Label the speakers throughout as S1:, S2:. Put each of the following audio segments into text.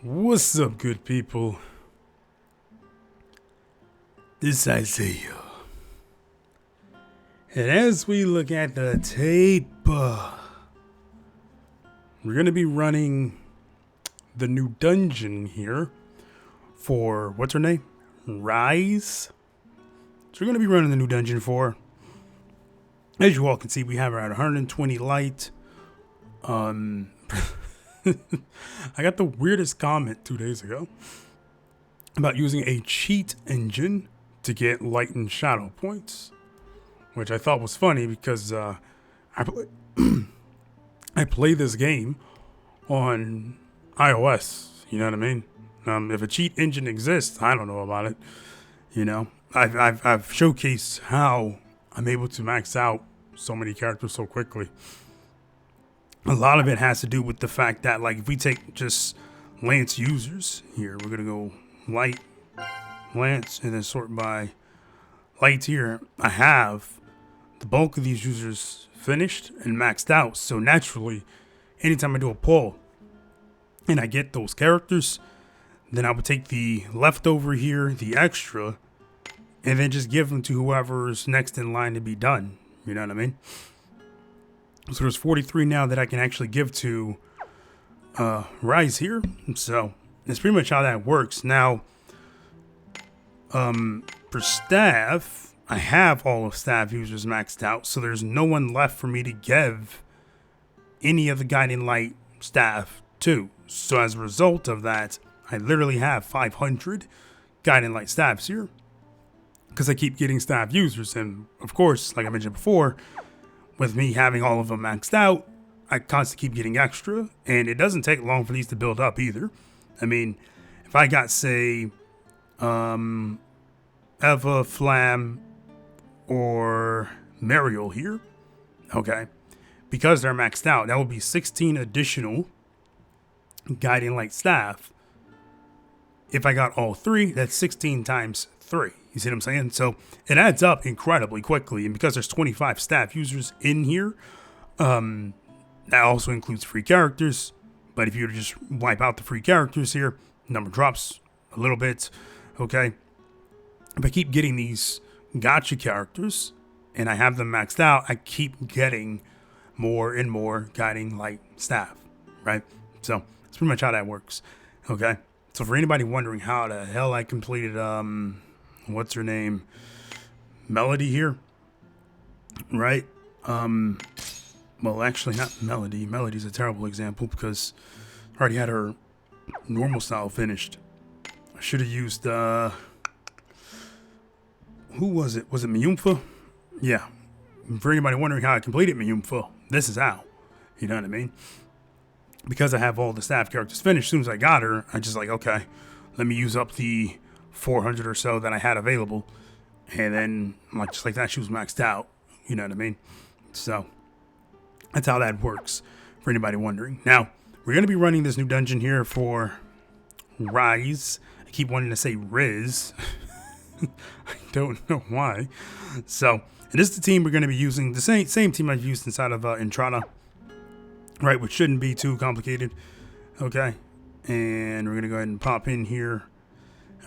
S1: What's up, good people? This is Isaiah. And as we look at the tape, we're going to be running the new dungeon here for, what's her name? Rise. So we're going to be running the new dungeon for, as you all can see, we have around 120 light. I got the weirdest comment 2 days ago about using a cheat engine to get light and shadow points, which I thought was funny because I play this game on iOS. You know what I mean? If a cheat engine exists, I don't know about it. You know, I've showcased how I'm able to max out so many characters so quickly. A lot of it has to do with the fact that, like, if we take just Lance users here, we're going to go light, Lance, and then sort by lights here. I have the bulk of these users finished and maxed out. So naturally, anytime I do a pull and I get those characters, then I would take the leftover here, the extra, and then just give them to whoever's next in line to be done. You know what I mean? So there's 43 now that I can actually give to Rise here. So that's pretty much how that works. Now, for staff, I have all of staff users maxed out. So there's no one left for me to give any of the Guiding Light staff to. So as a result of that, I literally have 500 Guiding Light staffs here, because I keep getting staff users. And of course, like I mentioned before, with me having all of them maxed out, I constantly keep getting extra, and it doesn't take long for these to build up either. I mean, if I got, say, Eva, Flam, or Mariel here, okay, because they're maxed out, that would be 16 additional Guiding Light staff. If I got all three, that's 16 times 3. You see what I'm saying? So it adds up incredibly quickly. And because there's 25 staff users in here, that also includes free characters. But if you were to just wipe out the free characters here, number drops a little bit. Okay. If I keep getting these gotcha characters and I have them maxed out, I keep getting more and more Guiding Light staff. Right? So that's pretty much how that works. Okay. So for anybody wondering how the hell I completed, what's her name? Melody here, right? Well, actually not Melody. Melody's a terrible example because I already had her normal style finished. I should have used, who was it? Was it Miyumpha? Yeah. For anybody wondering how I completed Miyumpha, this is how. You know what I mean? Because I have all the staff characters finished, as soon as I got her, I just like, okay, let me use up the 400 or so that I had available. And then, like, just like that, she was maxed out. You know what I mean? So that's how that works, for anybody wondering. Now, we're going to be running this new dungeon here for Rise. I keep wanting to say Riz. I don't know why. So, and this is the team we're going to be using. The same team I've used inside of Entrana. Right, which shouldn't be too complicated. Okay. And we're going to go ahead and pop in here.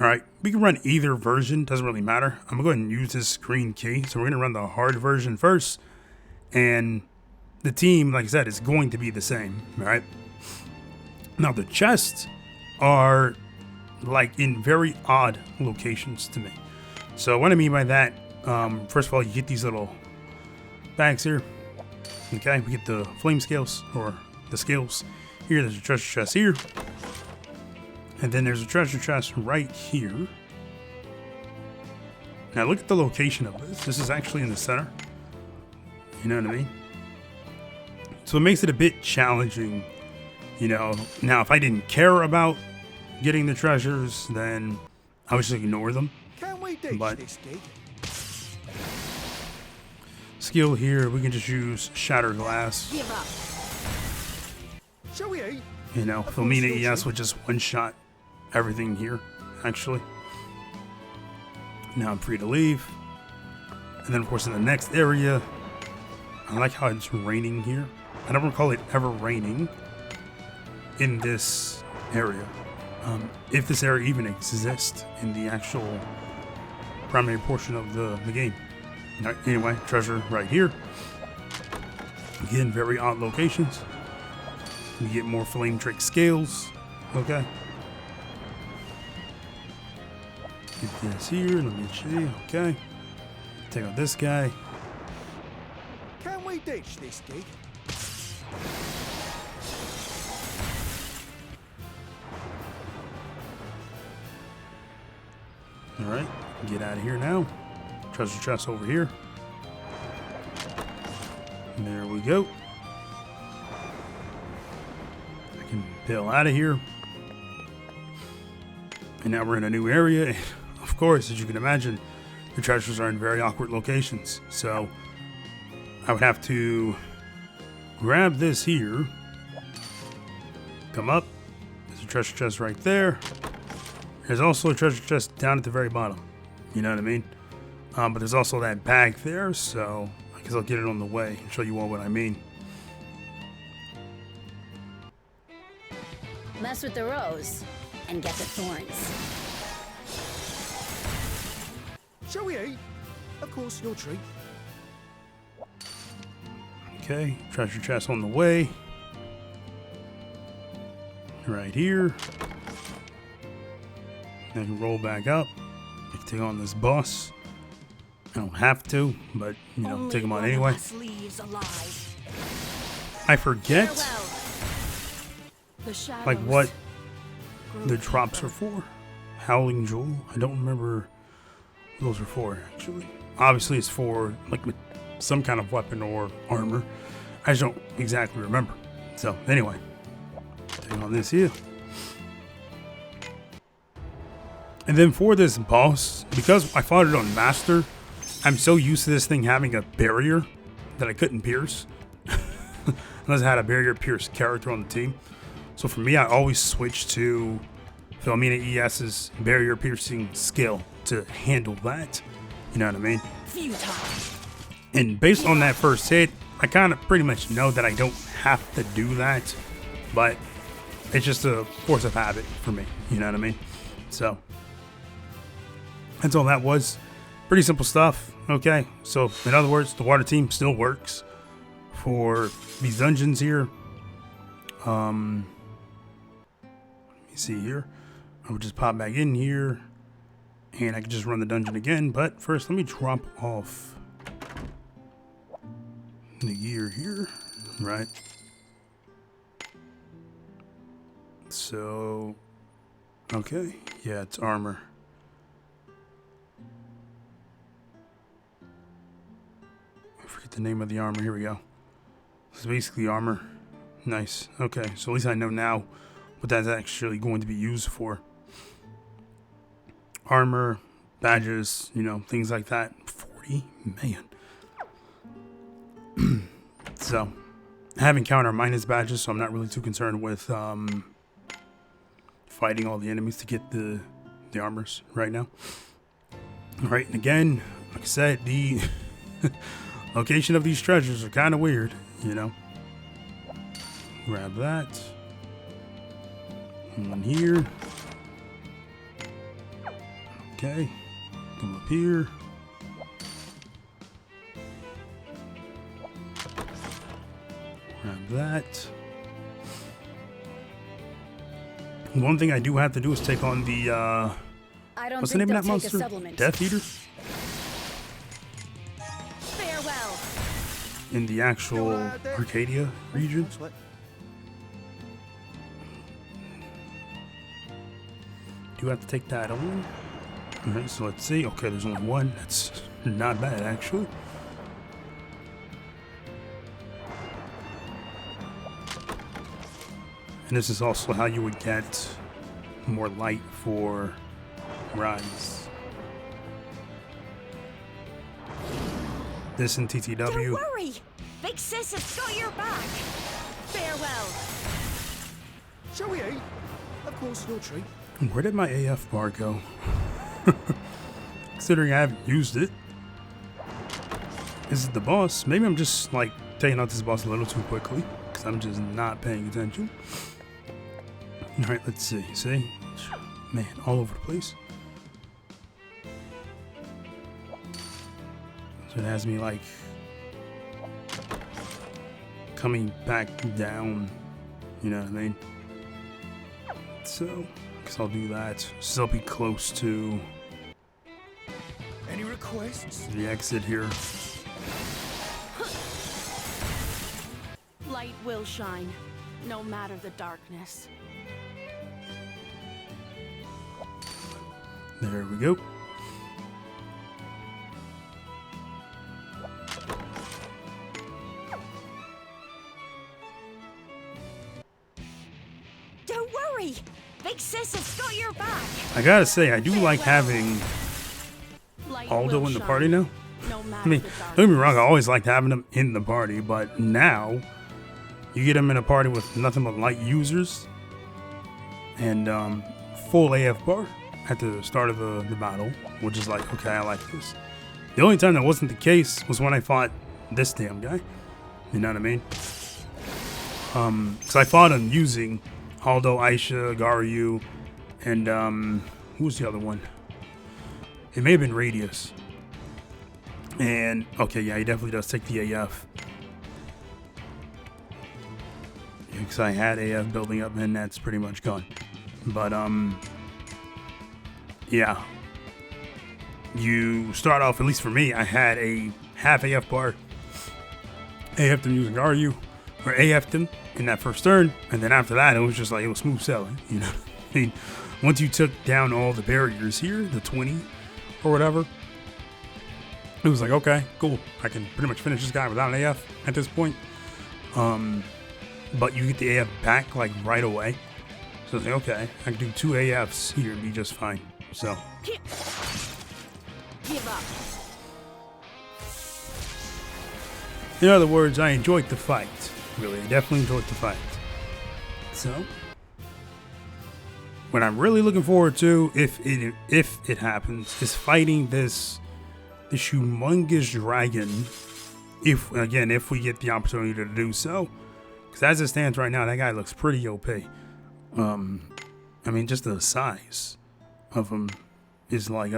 S1: All right. We can run either version. Doesn't really matter. I'm going to go ahead and use this green key. So we're going to run the hard version first. And the team, like I said, is going to be the same. All right. Now, the chests are like in very odd locations to me. So what I mean by that, first of all, you get these little bags here. Okay, we get the flame scales, or the scales here. There's a treasure chest here. And then there's a treasure chest right here. Now look at the location of this. This is actually in the center. You know what I mean? So it makes it a bit challenging, you know. Now, if I didn't care about getting the treasures, then I would just ignore them.
S2: Can we ditch this gig?
S1: Skill here, we can just use Shatter Glass.
S3: Give up.
S2: Shall we eat?
S1: You know, Filmina ES would just one-shot everything here, actually. Now I'm free to leave. And then, of course, in the next area, I like how it's raining here. I don't recall it ever raining in this area. if this area even exists in the actual primary portion of the game. Anyway, treasure right here. Again, very odd locations. You get more flame trick scales. Okay. Get this here. Let me see. Okay. Take out this guy.
S2: Can we ditch this gig?
S1: Alright. Get out of here now. Treasure chest over here. There we go. I can bail out of here. And now we're in a new area. And of course, as you can imagine, the treasures are in very awkward locations. So I would have to grab this here. Come up. There's a treasure chest right there. There's also a treasure chest down at the very bottom. You know what I mean? But there's also that bag there, so I guess I'll get it on the way and show you all what I mean.
S3: Mess with the rose and get the thorns.
S2: Shall we eat? Of course, your treat.
S1: Okay, treasure chest on the way. Right here. I can roll back up. I can take on this boss. I don't have to, but you know, take him on anyway. I forget like what the drops are for. Howling Jewel. I don't remember what those are for actually. Obviously, it's for like some kind of weapon or armor. I just don't exactly remember. So anyway, take on this here. And then for this boss, because I fought it on Master, I'm so used to this thing having a barrier that I couldn't pierce. Unless I had a barrier pierce character on the team. So for me, I always switch to Philomena ES's barrier piercing skill to handle that. You know what I mean? And based on that first hit, I kind of pretty much know that I don't have to do that. But it's just a force of habit for me. You know what I mean? So that's all that was. Pretty simple stuff. Okay, so in other words, the water team still works for these dungeons here. Let me see here. I would just pop back in here and I can just run the dungeon again. But first, let me drop off the gear here. Right. So, okay. Yeah, it's armor. The name of the armor. Here we go. It's basically armor. Nice. Okay, so at least I know now what that's actually going to be used for. Armor, badges, you know, things like that. 40? Man. So, I have encountered minus badges, so I'm not really too concerned with fighting all the enemies to get the armors right now. Alright, and again, like I said, the location of these treasures are kind of weird, you know. Grab that. One here. Okay. Come up here. Grab that. One thing I do have to do is take on the, what's the name of that monster? Death Eater? In the actual Arcadia region. Do have to take that on? Alright, so let's see. Okay, there's only one. That's not bad, actually. And this is also how you would get more light for Rise. This in TTW.
S3: Don't worry! Big Sis has got your back! Farewell!
S2: Shall we eat? Of course, your treat.
S1: Where did my AF bar go? Considering I haven't used it. Is it the boss? Maybe I'm just like taking out this boss a little too quickly because I'm just not paying attention. All right, let's see. See? Man, all over the place. So it has me like coming back down, you know what I mean? So, guess I'll do that. So I'll be close to
S2: Any requests?
S1: the exit here.
S3: Light will shine, no matter the darkness.
S1: There we go.
S3: Don't worry! Big Sis has got your back!
S1: I gotta say, I do like having
S3: Light
S1: Aldo
S3: will
S1: in the
S3: shine,
S1: party now.
S3: no matter
S1: I mean,
S3: the
S1: don't get me wrong, I
S3: darkness.
S1: always liked having him in the party, but now you get him in a party with nothing but light users and full AF bar at the start of the battle, which is like, okay, I like this. The only time that wasn't the case was when I fought this damn guy. You know what I mean? Because I fought him using Aldo, Aisha, Garyu, and who was the other one? It may have been Radius. And okay, yeah, he definitely does take the AF. Because I had AF building up, and that's pretty much gone. But yeah. You start off, at least for me, I had a half AF bar. AF'd him using Garyu, or AF'd him in that first turn, and then after that, it was just like, it was smooth sailing, you know? I mean, once you took down all the barriers here, the 20 or whatever, it was like, okay, cool. I can pretty much finish this guy without an AF at this point. But you get the AF back, like, right away. So it's like, okay, I can do 2 AFs here and be just fine. So,
S3: Give up.
S1: in other words, I enjoyed the fight. Really, I definitely enjoyed the fight. So, what I'm really looking forward to, if it happens, is fighting this humongous dragon. If we get the opportunity to do so, because as it stands right now, that guy looks pretty OP. I mean, just the size of him is like,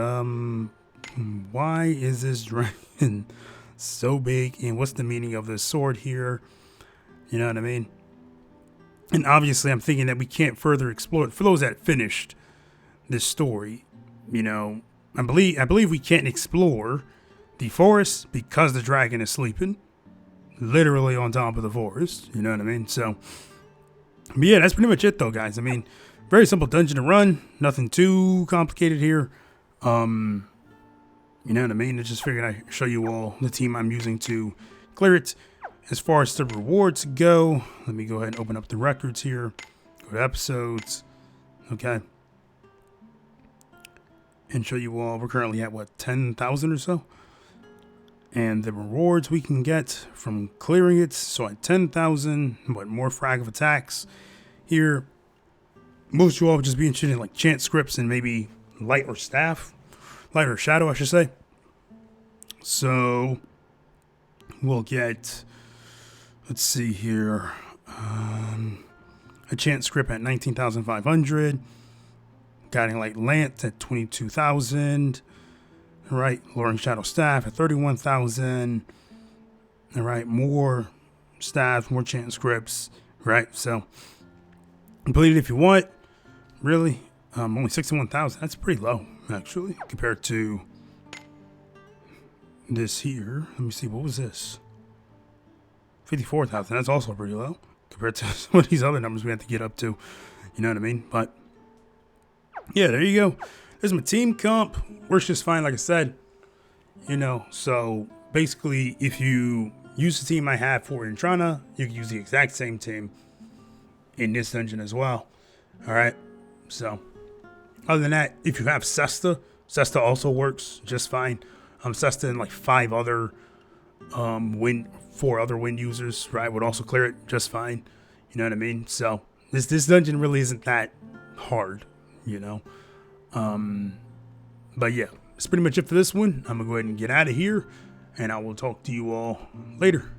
S1: why is this dragon so big? And what's the meaning of this sword here? You know what I mean? And obviously, I'm thinking that we can't further explore it. For those that finished this story, you know, I believe we can't explore the forest because the dragon is sleeping literally on top of the forest. You know what I mean? So, but yeah, that's pretty much it, though, guys. I mean, very simple dungeon to run. Nothing too complicated here. You know what I mean? I just figured I'd show you all the team I'm using to clear it. As far as the rewards go, let me go ahead and open up the records here. Go to episodes. Okay. And show you all. We're currently at, what, 10,000 or so? And the rewards we can get from clearing it. So at 10,000, what, more frag of attacks. Here, most of you all would just be interested in, like, chant scripts and maybe light or staff. Light or shadow, I should say. So, we'll get, let's see here, a chant script at 19,500, guiding light lance at 22,000, all right, luring shadow staff at 31,000, all right, more staff, more chant scripts, right, so, complete it if you want, really, only 61,000, that's pretty low, actually, compared to this here. Let me see, what was this? 54,000. That's also pretty low compared to some of these other numbers we have to get up to. You know what I mean? But yeah, there you go. There's my team comp. Works just fine, like I said. You know, so basically, if you use the team I have for Entrana, you can use the exact same team in this dungeon as well. All right. So other than that, if you have Cesta also works just fine. Cesta and like 4 other wind users, right, would also clear it just fine. You know what I mean? So this dungeon really isn't that hard, you know. But yeah, that's pretty much it for this one. I'm gonna go ahead and get out of here, and I will talk to you all later.